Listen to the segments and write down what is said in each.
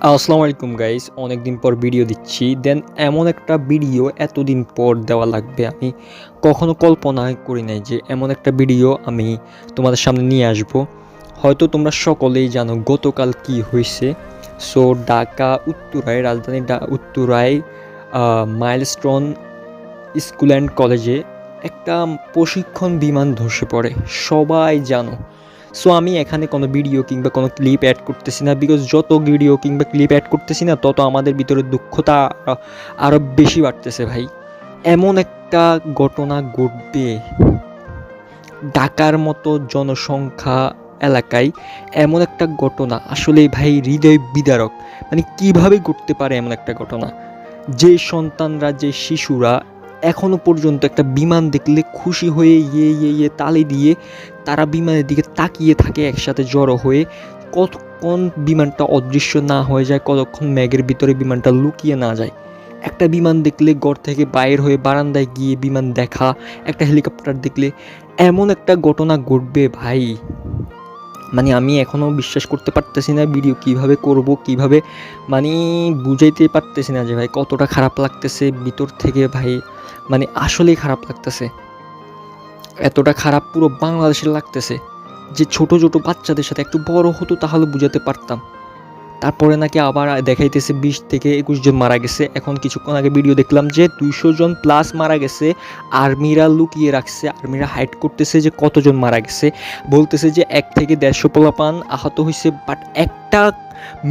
আসসালামু আলাইকুম গাইস, অনেকদিন পর ভিডিও দিচ্ছি। দেন এমন একটা ভিডিও এতদিন পর দেওয়া লাগবে আমি কখনো কল্পনা করি নাই যে এমন একটা ভিডিও আমি তোমাদের সামনে নিয়ে আসব। হয়তো তোমরা সকলেই জানো গতকাল কি হয়েছে। সো ঢাকা উত্তরায়, রাজধানী উত্তরায় মাইলস্টোন স্কুল অ্যান্ড কলেজে একটা প্রশিক্ষণ বিমান ধসে পড়ে, সবাই জানো। সো আমি এখানে কোনো ভিডিও কিংবা কোনো ক্লিপ অ্যাড করতেছি না, বিকজ যত ভিডিও কিংবা ক্লিপ অ্যাড করতেছি না তত আমাদের ভিতরে দুঃখতা আরও বেশি বাড়তেছে ভাই। এমন একটা ঘটনা ঘটবে ঢাকার মতো জনসংখ্যা এলাকায়, এমন একটা ঘটনা আসলে ভাই হৃদয় বিদারক। মানে কিভাবে ঘটতে পারে এমন একটা ঘটনা? যে সন্তানরা, যে শিশুরা এখনো পর্যন্ত একটা বিমান দেখলে খুশি হয়ে ইয়ে তালি দিয়ে তারা বিমানের দিকে তাকিয়ে থাকে একসাথে জড়ো হয়ে, কতক্ষণ বিমানটা অদৃশ্য না হয়ে যায়, কতক্ষণ মেঘের ভিতরে বিমানটা লুকিয়ে না যায়। একটা বিমান দেখলে ঘর থেকে বাইর হয়ে বারান্দায় গিয়ে বিমান দেখা, একটা হেলিকপ্টার দেখলে এমন একটা ঘটনা ঘটবে ভাই। মানে আমি এখনও বিশ্বাস করতে পারতেছি না, ভিডিও কিভাবে করব, কিভাবে মানে বুঝাইতে পারতেছি না যে ভাই কতটা খারাপ লাগতেছে ভিতর থেকে ভাই। মানে আসলেই খারাপ লাগতেছে, এতটা খারাপ পুরো বাংলাদেশের লাগতেছে যে ছোট ছোট বাচ্চাদের সাথে একটু বড় হতো তাহলে বুঝাতে পারতাম। তারপরে নাকি আবার দেখাইতেছে 20 থেকে 21 জন মারা গেছে। এখন কিছুক্ষণ আগে ভিডিও দেখলাম যে 200 জন প্লাস মারা গেছে। আর্মিরা লুকিয়ে রাখছে, আর্মিরা হাইড করতেছে যে কতজন মারা গেছে। বলতেছে যে 1 থেকে 150 পোলাপান আহত হয়েছে, বাট একটা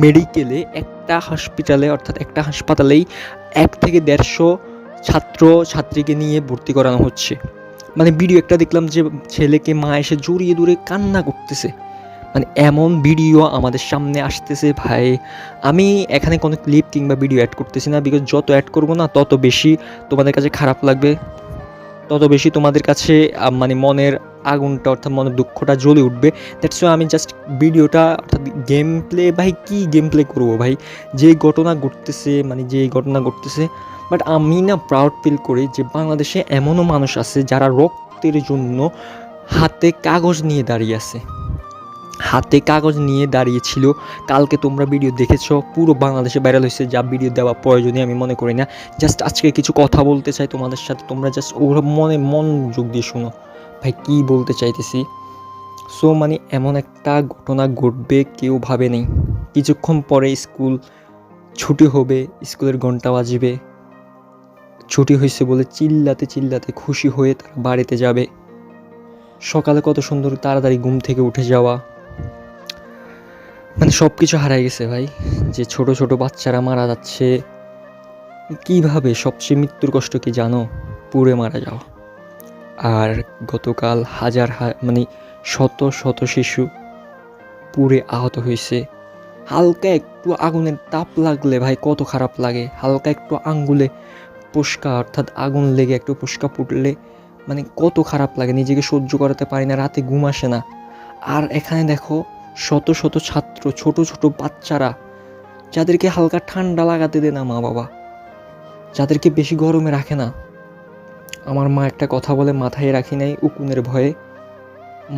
মেডিকেলে, একটা হসপিটালে, অর্থাৎ একটা হাসপাতালেই 1 থেকে 150 ছাত্র ছাত্রীকে নিয়ে ভর্তি করানো হচ্ছে। মানে ভিডিও একটা দেখলাম যে ছেলেকে মা এসে জড়িয়ে ধরে কান্না করতেছে। মানে এমন ভিডিও আমাদের সামনে আসতেছে ভাই। আমি এখানে কোনো ক্লিপ কিংবা ভিডিও অ্যাড করতেছি না, বিকজ যত অ্যাড করবো না তত বেশি তোমাদের কাছে খারাপ লাগবে, তত বেশি তোমাদের কাছে মানে মনের আগুনটা, অর্থাৎ মনের দুঃখটা জ্বলে উঠবে। দ্যাটস ওয়াই আমি জাস্ট ভিডিওটা, অর্থাৎ গেম প্লে, ভাই কী গেম প্লে করবো ভাই, যে ঘটনা ঘটতেছে, মানে যে ঘটনা ঘটতেছে। বাট আমি না প্রাউড ফিল করি যে বাংলাদেশে এমনও মানুষ আছে যারা রক্তের জন্য হাতে কাগজ নিয়ে দাঁড়িয়ে আছে, হাতে কাগজ নিয়ে দাঁড়িয়েছিল। কালকে তোমরা ভিডিও দেখেছো, পুরো বাংলাদেশে ভাইরাল হয়েছে, যা ভিডিও দেওয়া প্রয়োজনীয় আমি মনে করি না। জাস্ট আজকে কিছু কথা বলতে চাই তোমাদের সাথে, তোমরা জাস্ট ওরা মনোযোগ দিয়ে শোনো ভাই কী বলতে চাইতেছি। সো মানে এমন একটা ঘটনা ঘটবে কেউ ভাবে নেই। কিছুক্ষণ পরে স্কুল ছুটি হবে, স্কুলের ঘন্টা বাজবে, ছুটি হয়েছে বলে চিল্লাতে চিল্লাতে খুশি হয়ে তারা বাড়িতে যাবে। সকালে কত সুন্দর তাড়াতাড়ি ঘুম থেকে উঠে যাওয়া, মানে সব কিছু হারাই গেছে ভাই। যে ছোট ছোট বাচ্চারা মারা যাচ্ছে কিভাবে, সবচেয়ে মৃত্যুর কষ্ট কি জানো? পুড়ে মারা যাওয়া। আর গতকাল মানে শত শত শিশু পুড়ে আহত হয়েছে। হালকা একটু আগুনের তাপ লাগলে ভাই কত খারাপ লাগে, হালকা একটু আঙ্গুলে ফোস্কা, অর্থাৎ আগুন লেগে একটু ফোস্কা ফুটলে মানে কত খারাপ লাগে, নিজেকে সহ্য করাতে পারি না, রাতে ঘুম আসে না। আর এখানে দেখো শত শত ছাত্র, ছোট ছোট বাচ্চারা, যাদেরকে হালকা ঠান্ডা লাগাতে দেয় না মা বাবা, যাদেরকে বেশি গরমে রাখে না। আমার মা একটা কথা বলে, মাথায় রাখি নাই উকুনের ভয়ে,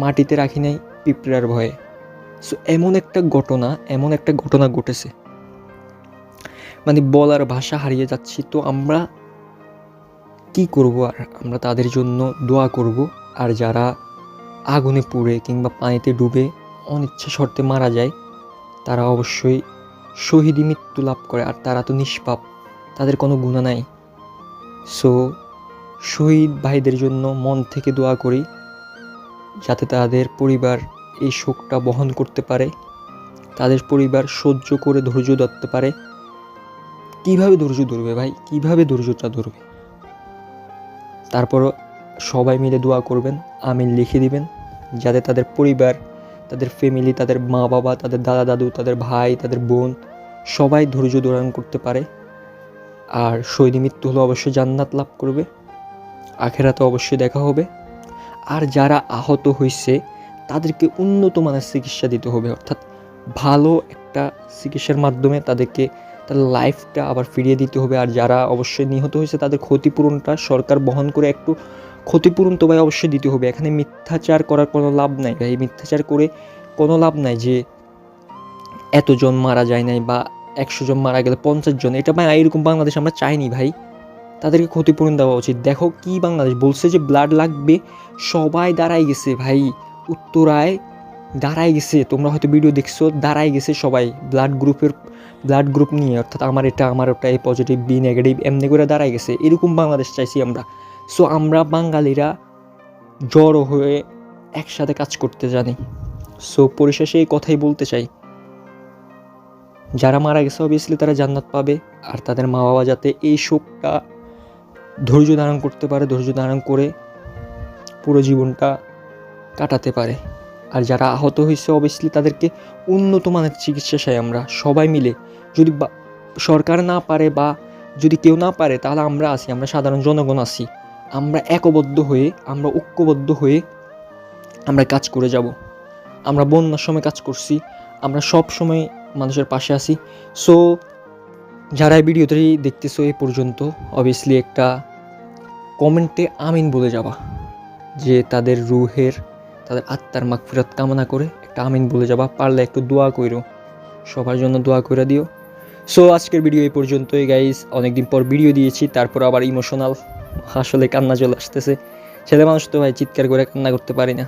মাটিতে রাখি নাই পিঁপড়ার ভয়ে। সো এমন একটা ঘটনা, এমন একটা ঘটনা ঘটেছে, মানে বলার ভাষা হারিয়ে যাচ্ছি। তো আমরা কি করব? আর আমরা তাদের জন্য দোয়া করব। আর যারা আগুনে পুড়ে কিংবা পানিতে ডুবে অনিচ্ছা শর্তে মারা যায়, তারা অবশ্যই শহীদি মৃত্যু লাভ করে। আর তারা তো নিষ্পাপ, তাদের কোনো গুনাহ নাই। সো শহীদ ভাইদের জন্য মন থেকে দোয়া করি, যাতে তাদের পরিবার এই শোকটা বহন করতে পারে, তাদের পরিবার সহ্য করে ধৈর্য ধরতে পারে। কীভাবে ধৈর্য ধরবে ভাই, কীভাবে ধৈর্যটা ধরবে? তারপরও সবাই মিলে দোয়া করবেন, আমিন লিখে দিবেন, যাতে তাদের পরিবার, তাদের ফ্যামিলি, তাদের মা বাবা, তাদের দাদা দাদু, তাদের ভাই, তাদের বোন সবাই ধৈর্য ধারণ করতে পারে। আর শহীদ মৃত্যু হলে অবশ্যই জান্নাত লাভ করবে, আখেরাতে অবশ্যই দেখা হবে। আর যারা আহত হয়েছে তাদেরকে উন্নত মানের চিকিৎসা দিতে হবে, অর্থাৎ ভালো একটা চিকিৎসার মাধ্যমে তাদেরকে তার লাইফটা আবার ফিরিয়ে দিতে হবে। আর যারা অবশ্যই নিহত হয়েছে তাদের ক্ষতিপূরণটা সরকার বহন করে, একটু ক্ষতিপূরণ তো ভাই অবশ্যই দিতে হবে। এখানে মিথ্যাচার করার কোনো লাভ নাই ভাই, মিথ্যাচার করে কোনো লাভ নাই যে এতজন মারা যায় নাই বা 100 জন মারা গেলে 50 জন, এটা ভাই এরকম বাংলাদেশ আমরা চাইনি ভাই। তাদেরকে ক্ষতিপূরণ দেওয়া উচিত। দেখো কি বাংলাদেশ বলছে যে ব্লাড লাগবে, সবাই দাঁড়াই গেছে ভাই, উত্তরায় দাঁড়াই গেছে, তোমরা হয়তো ভিডিও দেখছো, দাঁড়াই গেছে সবাই ব্লাড গ্রুপ নিয়ে, অর্থাৎ আমার এটা আমার ওটা, এ পজিটিভ বি নেগেটিভ এমনি করে দাঁড়াই গেছে। এরকম বাংলাদেশ চাইছি আমরা। সো আমরা বাঙালিরা জড়ো হয়ে একসাথে কাজ করতে জানি। সো পরিশেষে এই কথাই বলতে চাই, যারা মারা গেছে অবভিয়াসলি তারা জান্নাত পাবে, আর তাদের মা বাবা যাতে এই শোকটা ধৈর্য ধারণ করতে পারে, ধৈর্য ধারণ করে পুরো জীবনটা কাটাতে পারে। আর যারা আহত হয়েছে অবভিয়াসলি তাদেরকে উন্নত মানের চিকিৎসা চাই আমরা সবাই মিলে। যদি সরকার না পারে বা যদি কেউ না পারে, তাহলে আমরা আছি, আমরা সাধারণ জনগণ আছি, আমরা ঐক্যবদ্ধ হয়ে আমরা কাজ করে যাব। আমরা বন্যার সময় কাজ করছি, আমরা সব সময় মানুষের পাশে আছি। সো যারা এই ভিডিওটি দেখতেছো এই পর্যন্ত, অবভিয়াসলি একটা কমেন্টে আমিন বলে যাবা, যে তাদের রুহের, তাদের আত্মার মাগফিরাত কামনা করে একটা আমিন বলে যাবা। পারলে একটু দোয়া কইরো, সবার জন্য দোয়া করে দিও। সো আজকের ভিডিও এই পর্যন্তই গাইস। অনেকদিন পর ভিডিও দিয়েছি, তারপর আবার ইমোশনাল, আসলে কান্না চলে আসতেছে। ছেলে মানুষ তো ভাই চিৎকার করে কান্না করতে পারি না।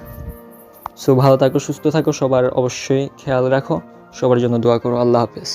সো ভালো থাকো, সুস্থ থাকো, সবার অবশ্যই খেয়াল রাখো, সবার জন্য দোয়া করো। আল্লাহ হাফেজ।